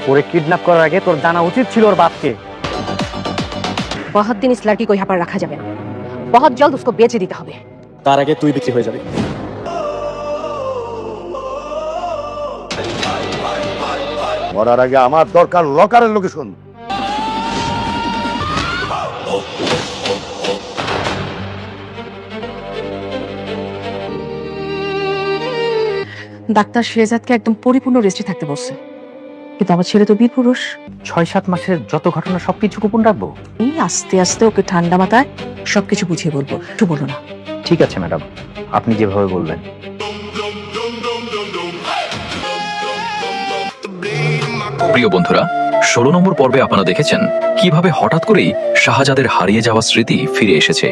ওরে কিডন্যাপ করার আগে তোর জানা উচিত ছিল ওর বাপকে। बहुत दिन इस लड़की को यहाँ पर रखा जाए ना, बहुत जल्द उसको बेच देता হবে। তার আগে তুই বিক্রি হয়ে যাবি। মরার আগে আমার দরকার লকারের লোকেশন। ডাক্তার শেহজাদকে একদম পরিপূর্ণ রেস্টে থাকতে বলছে, কিন্তু আমার ছেলে তো বীর পুরুষ। 6-7 মাসের যত ঘটনা সবকিছু গোপন রাখবো। এই আস্তে আস্তে ওকে ঠান্ডা মাথায় সবকিছু বুঝিয়ে বলবো, একটু বলো না। ঠিক আছে ম্যাডাম, আপনি যেভাবে বলবেন। প্রিয় বন্ধুরা, 16 নম্বর পর্বে আপনারা দেখেছেন কিভাবে হঠাৎ করেই শাহজাদের হারিয়ে যাওয়া স্মৃতি ফিরে এসেছে।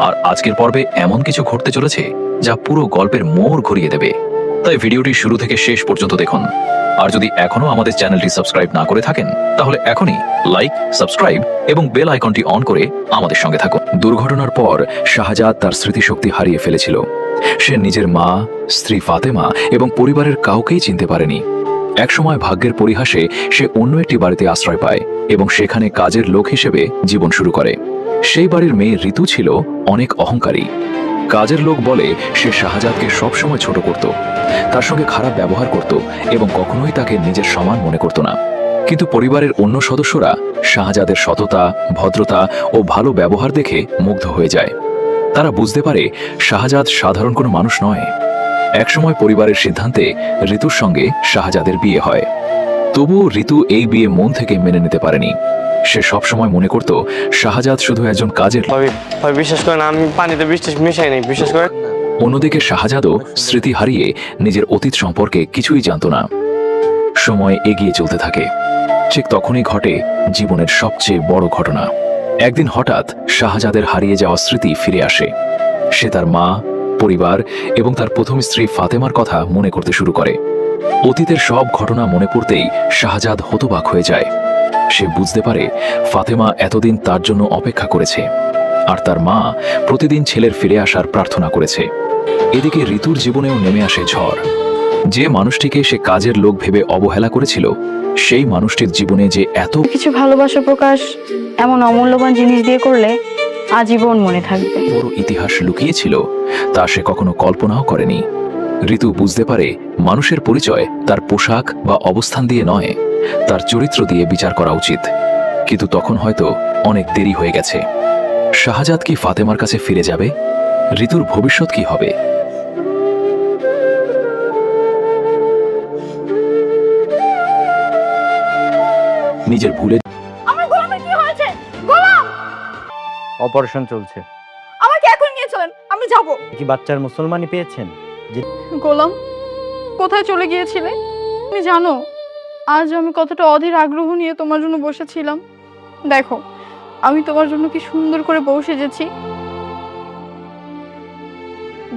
আর আজকের পর্বে এমন কিছু ঘটতে চলেছে যা পুরো গল্পের মোড় ঘুরিয়ে দেবে। তাই ভিডিওটি শুরু থেকে শেষ পর্যন্ত দেখুন। আর যদি এখনো আমাদের চ্যানেলটি সাবস্ক্রাইব না করে থাকেন, তাহলে এখনই লাইক, সাবস্ক্রাইব এবং বেল আইকনটি অন করে আমাদের সঙ্গে থাকুন। দুর্ঘটনার পর শাহজাদ তার স্মৃতিশক্তি হারিয়ে ফেলেছিল। সে নিজের মা, স্ত্রী ফাতেমা এবং পরিবারের কাউকেই চিনতে পারেনি। একসময় ভাগ্যের পরিহাসে সে অন্য একটি বাড়িতে আশ্রয় পায় এবং সেখানে কাজের লোক হিসেবে জীবন শুরু করে। সেই বাড়ির মেয়ে ঋতু ছিল অনেক অহংকারী। কাজের লোক বলে সে শাহজাদকে সবসময় ছোট করত, তার সঙ্গে খারাপ ব্যবহার করত এবং কখনোই তাকে নিজের সমান মনে করত না। কিন্তু পরিবারের অন্য সদস্যরা শাহজাদের সততা, ভদ্রতা ও ভালো ব্যবহার দেখে মুগ্ধ হয়ে যায়। তারা বুঝতে পারে শাহজাদ সাধারণ কোনো মানুষ নয়। একসময় পরিবারের সিদ্ধান্তে ঋতুর সঙ্গে শাহজাদের বিয়ে হয়। তবুও ঋতু এই বিয়ে মন থেকে মেনে নিতে পারেনি। সে সবসময় মনে করত শাহজাদ শুধু একজন কাজের। বিশ্বাস করেন, আমি পানিতে বৃষ্টি মিশাই নাই, বিশ্বাস করেন। অন্যদিকে শাহজাদও স্মৃতি হারিয়ে নিজের অতীত সম্পর্কে কিছুই জানত না। সময় এগিয়ে চলতে থাকে। ঠিক তখনই ঘটে জীবনের সবচেয়ে বড় ঘটনা। একদিন হঠাৎ শাহজাদের হারিয়ে যাওয়া স্মৃতি ফিরে আসে। সে তার মা, পরিবার এবং তার প্রথম স্ত্রী ফাতেমার কথা মনে করতে শুরু করে। অতীতের সব ঘটনা মনে পড়তেই শাহজাদ হতবাক হয়ে যায়। সে বুঝতে পারে ফাতেমা এতদিন তার জন্য অপেক্ষা করেছে, আর তার মা প্রতিদিন ছেলের ফিরে আসার প্রার্থনা করেছে। এদিকে ঋতুর জীবনেও নেমে আসে ঝড়। যে মানুষটিকে সে কাজের লোক ভেবে অবহেলা করেছিল, সেই মানুষটির জীবনে যে এত কিছু ভালোবাসা প্রকাশ এমন অমূল্যবান জিনিস দিয়ে করলে আজীবন মনে থাকবে। বড় ইতিহাস লুকিয়েছিল তা সে কখনো কল্পনাও করেনি। ঋতু বুঝতে পারে মানুষের পরিচয় তার পোশাক বা অবস্থান দিয়ে নয়, তার চরিত্র দিয়ে বিচার করা উচিত। কিন্তু তখন হয়তো অনেক দেরি হয়ে গেছে। শাহজাদ কি ফাতেমার কাছে ফিরে যাবে? ঋতুর ভবিষ্যৎ কি হবে? নিজের ভুলে আমার গোলামের কি হয়েছে? গোলাম, অপারেশন চলছে। আমাকে এখন নিয়ে চলেন, আমি যাব। কি বাচ্চার মুসলমানি পেয়েছেন? গোলাম, কোথায় চলে গিয়েছিলে? তুমি জানো আজ আমি কতটা অধীর আগ্রহ নিয়ে তোমার জন্য বসেছিলাম। দেখো আমি তোমার জন্য কি সুন্দর করে বউ সেজেছি।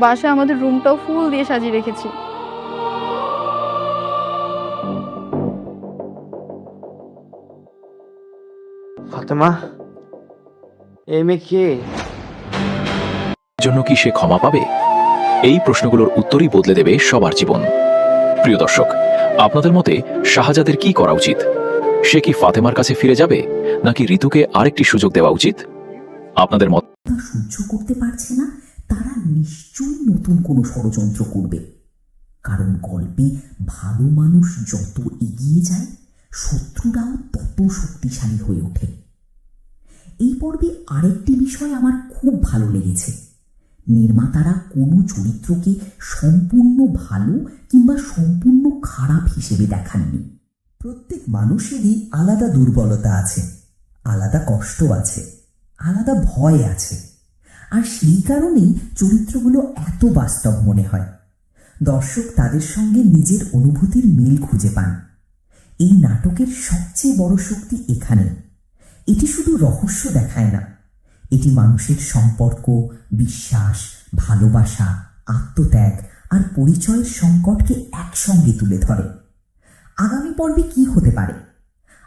বাসায় আমাদের রুমটাও ফুল দিয়ে সাজিয়ে রেখেছি। ফাতেমা, এই মেয়ে কে? জন্য কি সে ক্ষমা পাবে? এই প্রশ্নগুলোর উত্তরই বদলে দেবে সবার জীবন। প্রিয় দর্শক, আপনাদের মতে শাহজাদের কি করা উচিত? সে কি ফাতেমার কাছে ফিরে যাবে, নাকি ঋতুকে আরেকটি সুযোগ দেওয়া উচিত? আপনাদের মত সহ্য করতে পারছে না, তারা নিশ্চয়ই নতুন কোনো ষড়যন্ত্র করবে। কারণ গল্পে ভালো মানুষ যত এগিয়ে যায়, শত্রুরাও তত শক্তিশালী হয়ে ওঠে। এই পর্বে আরেকটি বিষয় আমার খুব ভালো লেগেছে। নির্মাতারা কোনো চরিত্রকে সম্পূর্ণ ভালো কিংবা সম্পূর্ণ খারাপ হিসেবে দেখাননি। প্রত্যেক মানুষেরই আলাদা দুর্বলতা আছে, আলাদা কষ্ট আছে, আলাদা ভয় আছে, আর সেই কারণেই চরিত্রগুলো এত বাস্তব মনে হয়। দর্শক তাদের সঙ্গে নিজের অনুভূতির মিল খুঁজে পান। এই নাটকের সবচেয়ে বড় শক্তি এখানে। এটি শুধু রহস্য দেখায় না, এটি মানুষের সম্পর্ক, বিশ্বাস, ভালোবাসা, আত্মত্যাগ আর পরিচয়ের সংকটকে একসঙ্গে তুলে ধরে। আগামী পর্বে কি হতে পারে?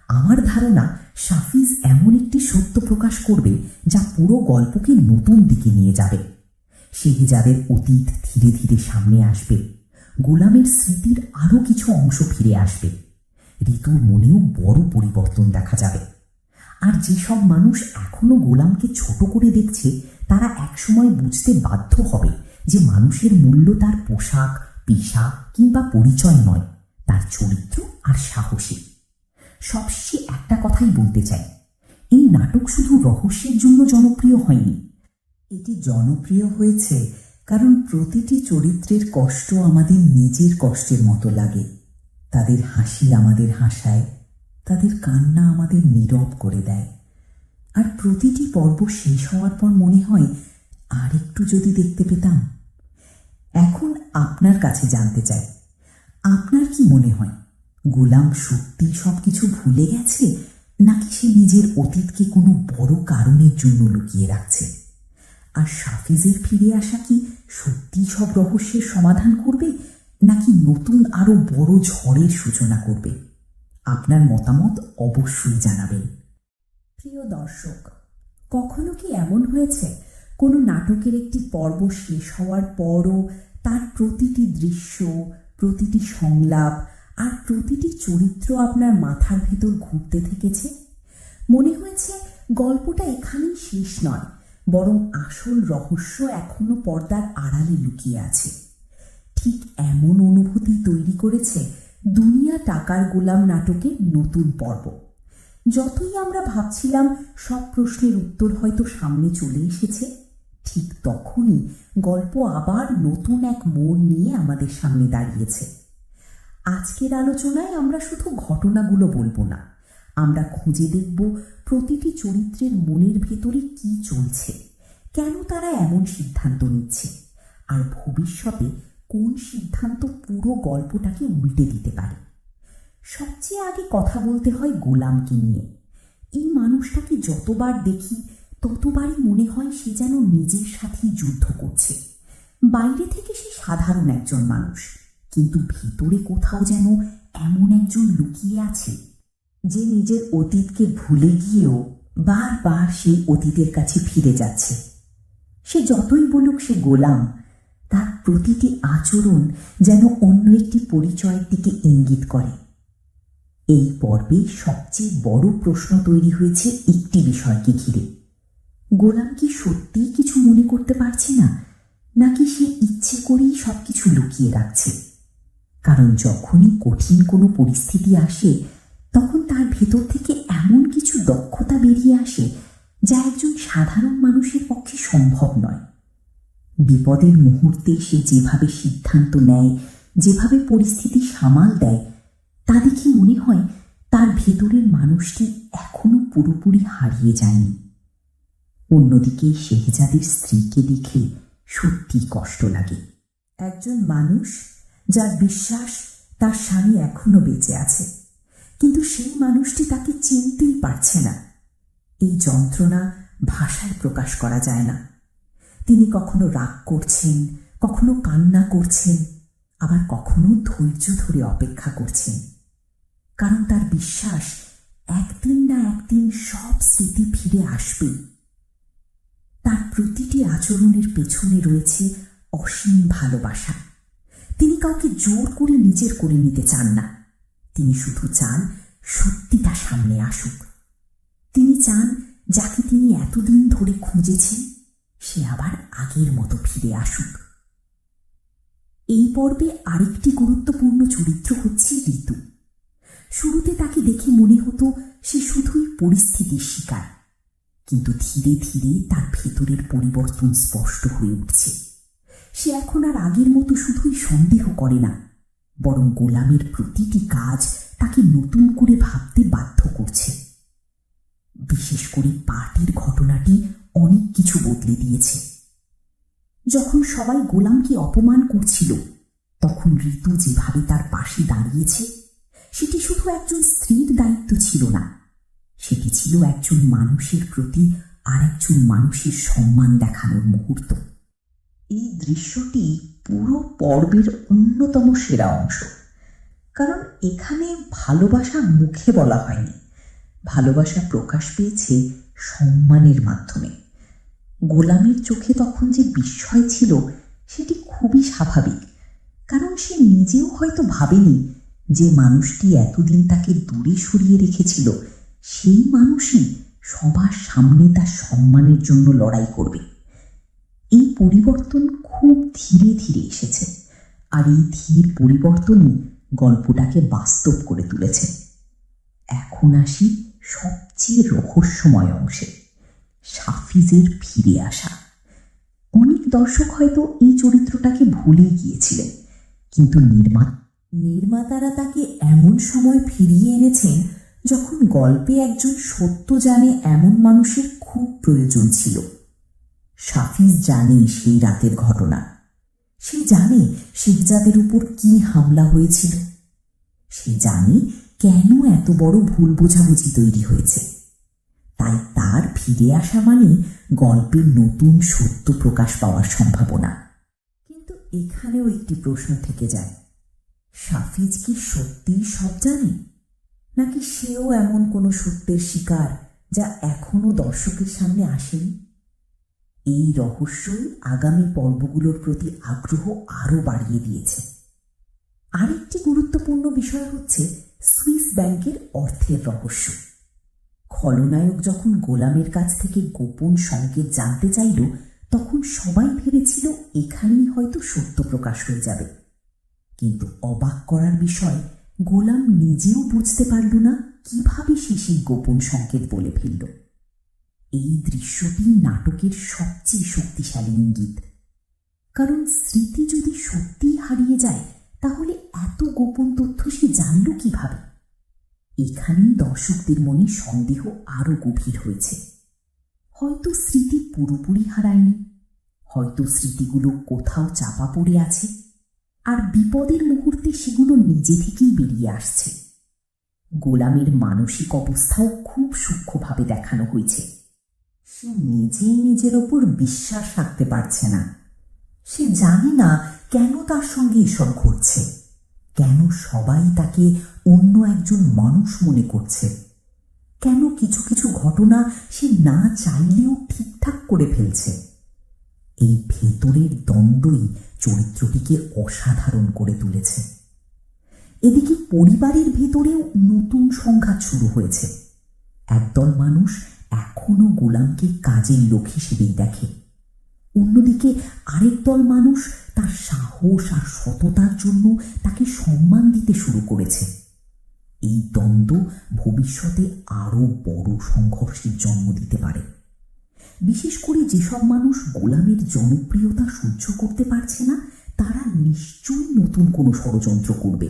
আমার ধারণা শাফিজ এমন একটি সত্য প্রকাশ করবে যা পুরো গল্পকে নতুন দিকে নিয়ে যাবে। শেহজাদের অতীত ধীরে ধীরে সামনে আসবে, গোলামের স্মৃতির আরো কিছু অংশ ফিরে আসবে, ঋতুর মনেও বড় পরিবর্তন দেখা যাবে। আর যেসব মানুষ এখনো গোলামকে ছোট করে দেখছে, তারা একসময় বুঝতে বাধ্য হবে যে মানুষের মূল্য তার পোশাক, পেশা কিংবা পরিচয় নয়, তার চরিত্র আর সাহসী। সবশেষে একটা কথাই বলতে চাই, এই নাটক শুধু রহস্যের জন্য জনপ্রিয় হয়নি। এটি জনপ্রিয় হয়েছে কারণ প্রতিটি চরিত্রের কষ্ট আমাদের নিজের কষ্টের মতো লাগে। তাদের হাসি আমাদের হাসায়, তাদের কান্না আমাদের নীরব করে দেয়। আর প্রতিটি পর্ব শেষ হওয়ার পর মনে হয় আর একটু যদি দেখতে পেতাম। এখন আপনার কাছে জানতে চাই, আপনার কি মনে হয় গোলাম সত্যি সবকিছু ভুলে গেছে, নাকি সে নিজের অতীতকে কোনো বড় কারণের জন্য লুকিয়ে রাখছে? আর সাফিজের ফিরে আসা কি সত্যি সব রহস্যের সমাধান করবে, নাকি নতুন আরো বড় ঝড়ের সূচনা করবে? আপনার মতামত অবশ্যই জানাবেন। প্রিয় দর্শক, কখনো কি এমন হয়েছে কোনো নাটকের একটি পর্ব শেষ হওয়ার পরও তার প্রতিটি দৃশ্য, প্রতিটি সংলাপ আর প্রতিটি চরিত্র আপনার মাথার ভেতর ঘুরতে থেকেছে? মনে হয়েছে গল্পটা এখানেই শেষ নয়, বরং আসল রহস্য এখনো পর্দার আড়ালে লুকিয়ে আছে। ঠিক এমন অনুভূতি তৈরি করেছে দুনিয়া টাকার গোলাম নাটকের নতুন পর্ব। যতই আমরা ভাবছিলাম সব প্রশ্নের উত্তর হয়তো সামনে চলে এসেছে, ঠিক তখনই গল্প আবার নতুন এক মোড় নিয়ে আমাদের সামনে দাঁড়িয়েছে। আজকের আলোচনায় আমরা শুধু ঘটনাগুলো বলবো না, আমরা খুঁজে দেখব প্রতিটি চরিত্রের মনের ভেতরে কি চলছে, কেন তারা এমন সিদ্ধান্ত নিচ্ছে, আর ভবিষ্যতে কোন সিদ্ধান্ত পুরো গল্পটাকে উল্টে দিতে পারে। সবচেয়ে আগে কথা বলতে হয় গোলামকে নিয়ে। এই মানুষটাকে যতবার দেখি ততবারই মনে হয় সে যেন নিজের সাথেই যুদ্ধ করছে। বাইরে থেকে সে সাধারণ একজন মানুষ, কিন্তু ভিতরে কোথাও যেন এমন একজন লুকিয়ে আছে যে নিজের অতীতকে ভুলে গিয়েও বারবার সেই অতীতের কাছে ফিরে যাচ্ছে। সে যতই বলুক সে গোলাম, তার প্রতিটি আচরণ যেন অন্য একটি পরিচয়ের দিকে ইঙ্গিত করে। এই পর্বে সবচেয়ে বড় প্রশ্ন তৈরি হয়েছে একটি বিষয়কে ঘিরে। গোলাম কি সত্যিই কিছু মনে করতে পারছে না, নাকি সে ইচ্ছে করেই সবকিছু লুকিয়ে রাখছে? কারণ যখনই কঠিন কোনো পরিস্থিতি আসে, তখন তার ভেতর থেকে এমন কিছু দক্ষতা বেরিয়ে আসে যা একজন সাধারণ মানুষের পক্ষে সম্ভব নয়। বিপদের মুহূর্তে সে যেভাবে সিদ্ধান্ত নেয়, যেভাবে পরিস্থিতি সামাল দেয়, তা দেখে মনে হয় তার ভেতরের মানুষটি এখনো পুরোপুরি হারিয়ে যায়নি। অন্যদিকে শেহজাদের স্ত্রীকে দেখে সত্যি কষ্ট লাগে। একজন মানুষ যার বিশ্বাস তার স্বামী এখনো বেঁচে আছে, কিন্তু সেই মানুষটি তাকে চিনতেই পারছে না। এই যন্ত্রণা ভাষায় প্রকাশ করা যায় না। তিনি কখনো রাগ করছেন, কখনো কান্না করছেন, আবার কখনো ধৈর্য ধরে অপেক্ষা করছেন, কারণ তার বিশ্বাস একদিন না একদিন সব স্মৃতি ফিরে আসবে। তার প্রতিটি আচরণের পেছনে রয়েছে অসীম ভালোবাসা। তিনি কাউকে জোর করে নিজের করে নিতে চান না। তিনি শুধু চান সত্যিটা সামনে আসুক। তিনি চান যাকে তিনি এতদিন ধরে খুঁজেছেন সে আবার আগের মতো ফিরে আসুক। এই পর্বে আরেকটি গুরুত্বপূর্ণ চরিত্র হচ্ছে ঋতু। শুরুতে তাকে দেখে মনে হতো সে শুধুই পরিস্থিতির শিকার, কিন্তু ধীরে ধীরে তার ভেতরের পরিবর্তন স্পষ্ট হয়ে উঠছে। সে এখন আর আগের মতো শুধুই সন্দেহ করে না, বরং গোলামের প্রতিটি কাজ তাকে নতুন করে ভাবতে বাধ্য করছে। বিশেষ করে পার্টির ঘটনাটি অনেক কিছু বদলে দিয়েছে। যখন সবাই গোলামকে অপমান করছিল, তখন ঋতু যেভাবে তার পাশে দাঁড়িয়েছে, সেটি শুধু একজন স্ত্রীর দায়িত্ব ছিল না, সেটি ছিল একজন মানুষের প্রতি আর একজন মানুষের সম্মান দেখানোর মুহূর্ত। এই দৃশ্যটি পুরো পর্বের অন্যতম সেরা অংশ, কারণ এখানে ভালোবাসা মুখে বলা হয়নি, ভালোবাসা প্রকাশ পেয়েছে সম্মানের মাধ্যমে। গোলামের চোখে তখন যে বিস্ময় ছিল সেটি খুবই স্বাভাবিক, কারণ সে নিজেও হয়তো ভাবেনি যে মানুষটি এতদিন তাকে দূরে সরিয়ে রেখেছিল সেই মানুষই সবার সামনে তার সম্মানের জন্য লড়াই করবে। এই পরিবর্তন খুব ধীরে ধীরে এসেছে, আর এই ধীর পরিবর্তনই গল্পটাকে বাস্তব করে তুলেছে। এখন আসি সবচেয়ে রহস্যময় অংশে, সাফিজের ফিরে আসা। অনেক দর্শক হয়তো এই চরিত্রটাকে ভুলে গিয়েছিলেন, কিন্তু নির্মাতারা তাকে এমন সময় ফিরিয়ে এনেছেন যখন গল্পে একজন সত্য জানে এমন মানুষের খুব প্রয়োজন ছিল। সাফিজ জানে সেই রাতের ঘটনা, সে জানে শেখজাদের উপর কি হামলা হয়েছিল, সে জানে কেন এত বড় ভুল বোঝাবুঝি তৈরি হয়েছে। তাই তার ফিরে আসা মানে গল্পের নতুন সত্য প্রকাশ পাওয়ার সম্ভাবনা। কিন্তু এখানেও একটি প্রশ্ন থেকে যায়, সাফিজ কি সত্যিই সব জানে, নাকি সেও এমন কোনো সত্যের শিকার যা এখনো দর্শকের সামনে আসেনি? এই রহস্যই আগামী পর্বগুলোর প্রতি আগ্রহ আরও বাড়িয়ে দিয়েছে। আরেকটি গুরুত্বপূর্ণ বিষয় হচ্ছে সুইস ব্যাংকের অর্থের রহস্য। খলনায়ক যখন গোলামের কাছ থেকে গোপন সংকেত জানতে চাইল, তখন সবাই ভেবেছিল এখানেই হয়তো সত্য প্রকাশ হয়ে যাবে। কিন্তু অবাক করার বিষয়, গোলাম নিজেও বুঝতে পারল না কিভাবে সে সেই গোপন সংকেত বলে ফেলল। এই দৃশ্যটি নাটকের সবচেয়ে শক্তিশালী ইঙ্গিত, কারণ স্মৃতি যদি সত্যিই হারিয়ে যায় তাহলে এত গোপন তথ্য সে জানল কিভাবে? এখানেই দর্শকদের মনে সন্দেহ আরো গভীর হয়েছে। হয়তো স্মৃতি পুরোপুরি হারায়নি, হয়তো স্মৃতিগুলো কোথাও চাপা পড়ে আছে, আর বিপদের মুহূর্তে সেগুলো নিজে থেকেই বেরিয়ে আসছে। গোলামের মানসিক অবস্থাও খুব সূক্ষ্মভাবে দেখানো হয়েছে। সে নিজেই নিজের ওপর বিশ্বাস রাখতে পারছে না। সে জানে না কেন তার সঙ্গে এসব ঘটছে, কেন সবাই তাকে অন্য একজন মানুষ মনে করছে, কেন কিছু কিছু ঘটনা সে না চাইলেও ঠিকঠাক করে ফেলছে। এই ভেতরের দ্বন্দ্বই চরিত্রটিকে অসাধারণ করে তুলেছে। এদিকে পরিবারের ভেতরেও নতুন সংঘাত শুরু হয়েছে। একদল মানুষ এখনো গোলামকে কাজের লোক হিসেবেই দেখে, অন্যদিকে আরেক দল মানুষ তার সাহস আর সততার জন্য তাকে সম্মান দিতে শুরু করেছে। এই দ্বন্দ্ব ভবিষ্যতে আরো বড় সংঘর্ষের জন্ম দিতে পারে, বিশেষ করে যেসব মানুষ গোলামের জনপ্রিয়তা সহ্য করতে পারছে না তারা নিশ্চয়ই নতুন কোনো ষড়যন্ত্র করবে।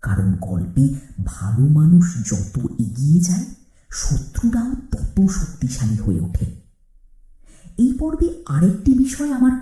কারণ গল্পে ভালো মানুষ যত এগিয়ে যায়, শত্রুরাও তত শক্তিশালী হয়ে ওঠে। এই পর্বে আরেকটি বিষয় আমার